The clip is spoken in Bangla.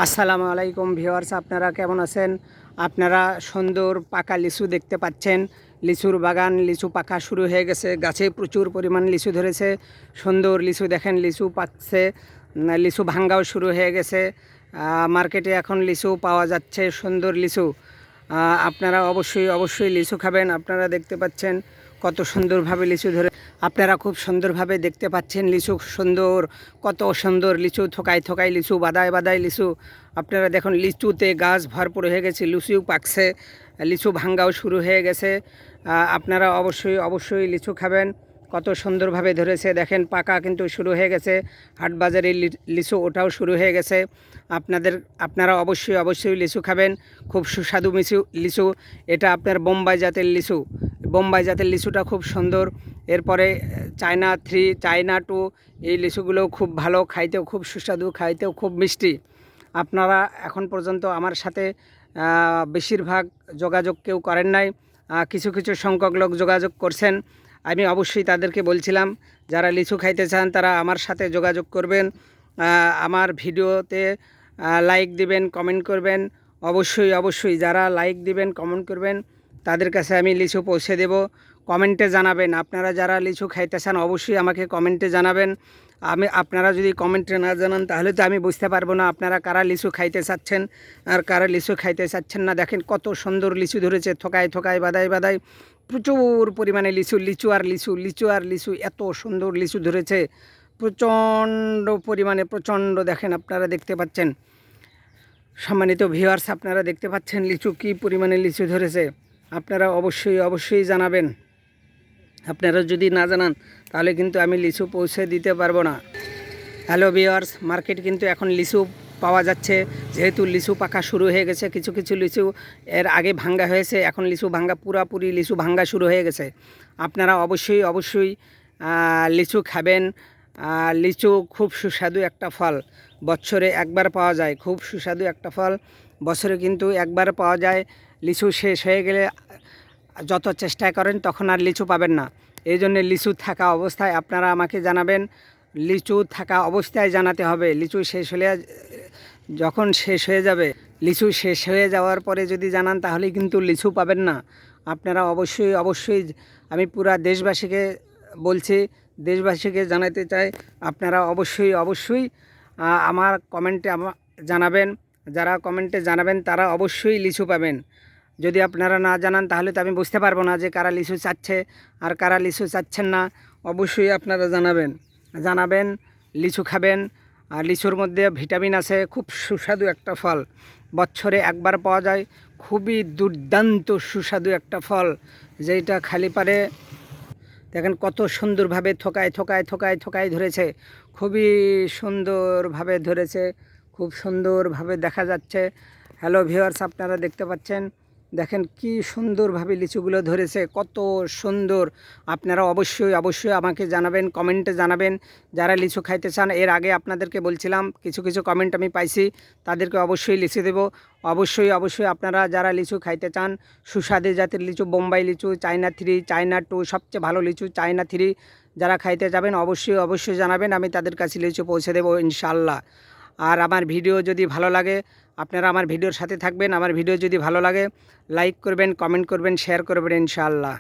আসসালামু আলাইকুম ভিউয়ার্স, আপনারা কেমন আছেন? আপনারা সুন্দর পাকা লিচু দেখতে পাচ্ছেন। লিচুর বাগান, লিচু পাকা শুরু হয়ে গেছে। গাছে প্রচুর পরিমাণ লিচু ধরেছে। সুন্দর লিচু দেখেন, লিচু পাকছে, লিচু ভাঙ্গাও শুরু হয়ে গেছে। মার্কেটে এখন লিচু পাওয়া যাচ্ছে, সুন্দর লিচু। আপনারা অবশ্যই লিচু খাবেন। আপনারা দেখতে পাচ্ছেন কত সুন্দরভাবে লিচু ধরে, আপনারা খুব সুন্দরভাবে দেখতে পাচ্ছেন লিচু সুন্দর, কত সুন্দর লিচু, থোকায় থোকায় লিচু, বাদায় বাদায় লিচু। আপনারা দেখুন লিচুতে গাছ ভরপুর হয়ে গেছে, লিচুও পাকছে, লিচু ভাঙ্গাও শুরু হয়ে গেছে। আপনারা অবশ্যই লিচু খাবেন। কত সুন্দরভাবে ধরেছে দেখেন, পাকা কিন্তু শুরু হয়ে গেছে। হাট বাজারে লিচু ওটাও শুরু হয়ে গেছে। আপনারা অবশ্যই লিচু খাবেন। খুব সুস্বাদু লিচু। এটা আপনার বোম্বাই জাতের লিচু। বোম্বাই জাতের লিচুটা খুব সুন্দর। এরপরে চায়না 3, চায়না 2, এই লিচুগুলোও খুব ভালো, খাইতেও খুব সুস্বাদু, খাইতেও খুব মিষ্টি। আপনারা এখন পর্যন্ত আমার সাথে বেশিরভাগ যোগাযোগ কেউ করেন নাই, কিছু সংখ্যক লোক যোগাযোগ করছেন। আমি অবশ্যই তাদেরকে বলছিলাম, যারা লিচু খাইতে চান তারা আমার সাথে যোগাযোগ করবেন। আমার ভিডিওতে লাইক দিবেন, কমেন্ট করবেন। অবশ্যই যারা লাইক দিবেন, কমেন্ট করবেন তাদের কাছে আমি লিচু পৌঁছে দেব। কমেন্টে জানাবেন, আপনারা যারা লিচু খাইতে চান অবশ্যই আমাকে কমেন্টে জানাবেন। আপনারা যদি কমেন্টে না জানান তাহলে তো আমি বুঝতে পারবো না আপনারা কারা লিচু খাইতে চাচ্ছেন আর কারা লিচু খাইতে চাচ্ছেন না। দেখেন কত সুন্দর লিচু ধরেছে, থোকায় থোকায়, বাদায় প্রচুর পরিমাণে লিচু আর লিচু, এত সুন্দর লিচু ধরেছে, প্রচণ্ড দেখেন, আপনারা দেখতে পাচ্ছেন। সম্মানিত ভিউয়ার্স, আপনারা দেখতে পাচ্ছেন লিচু কী পরিমাণে লিচু ধরেছে। আপনারা অবশ্যই জানাবেন। আপনারা যদি না জানান তাহলে কিন্তু আমি লিচু পৌঁছে দিতে পারবো না। হ্যালো ভিউয়ার্স, মার্কেট কিন্তু এখন লিচু পাওয়া যাচ্ছে, যেহেতু লিচু পাকা শুরু হয়ে গেছে। কিছু লিচু এর আগে ভাঙ্গা হয়েছে, এখন লিচু ভাঙ্গা, পুরাপুরি লিচু ভাঙ্গা শুরু হয়ে গেছে। আপনারা অবশ্যই লিচু খাবেন। লিচু খুব সুস্বাদু একটা ফল, বছরে একবার পাওয়া যায়। খুব সুস্বাদু একটা ফল, বছরে কিন্তু একবার পাওয়া যায়। লিচু শেষ হয়ে গেলে যত চেষ্টা করেন তখন আর লিচু পাবেন না। এই জন্যে লিচু থাকা অবস্থায় আপনারা আমাকে জানাবেন। লিচু থাকা অবস্থায় জানাতে হবে। লিচু শেষ হলে, যখন শেষ হয়ে যাবে, লিচু শেষ হয়ে যাওয়ার পরে যদি জানান তাহলে কিন্তু লিচু পাবেন না। আপনারা অবশ্যই আমি পুরা দেশবাসীকে বলছি, দেশবাসীকে জানাতে চাই, আপনারা অবশ্যই আমার কমেন্টে জানাবেন। যারা কমেন্টে জানাবেন তারা অবশ্যই লিচু পাবেন। যদি আপনারা না জানান তাহলে তো আমি বুঝতে পারবো না যে কারা লিচু চাচ্ছে আর কারা লিচু চাচ্ছেন না। অবশ্যই আপনারা জানাবেন, লিচু খাবেন। আর লিচুর মধ্যে ভিটামিন আছে, খুব সুস্বাদু একটা ফল, বছরে একবার পাওয়া যায়। খুবই দুর্দান্ত সুস্বাদু একটা ফল, যেটা খালি পারে দেখেন কত সুন্দরভাবে থোকায় ধরেছে। খুবই সুন্দরভাবে ধরেছে, খুব সুন্দরভাবে দেখা যাচ্ছে। হ্যালো ভিউয়ার্স, আপনারা দেখতে পাচ্ছেন, দেখেন কি সুন্দরভাবে লিচুগুলো ধরেছে, কত সুন্দর। আপনারা অবশ্যই আমাকে জানাবেন, কমেন্টে জানাবেন যারা লিচু খাইতে চান। এর আগে আপনাদেরকে বলছিলাম, কিছু কমেন্ট আমি পাইছি, তাদেরকে অবশ্যই লিচু দেব। অবশ্যই আপনারা যারা লিচু খাইতে চান, সুস্বাদু জাতের লিচু, বোম্বাই লিচু, চায়না 3, চায়না 2, সবচেয়ে ভালো লিচু চায়না 3, যারা খাইতে যাবেন অবশ্যই জানাবেন। আমি তাদের কাছে লিচু পৌঁছে দেবো ইনশাআল্লাহ। আর আমার ভিডিও যদি ভালো লাগে, আপনারা আমার ভিডিওর সাথে থাকবেন। আমার ভিডিও যদি ভালো লাগে লাইক করবেন, কমেন্ট করবেন, শেয়ার করবেন ইনশাআল্লাহ।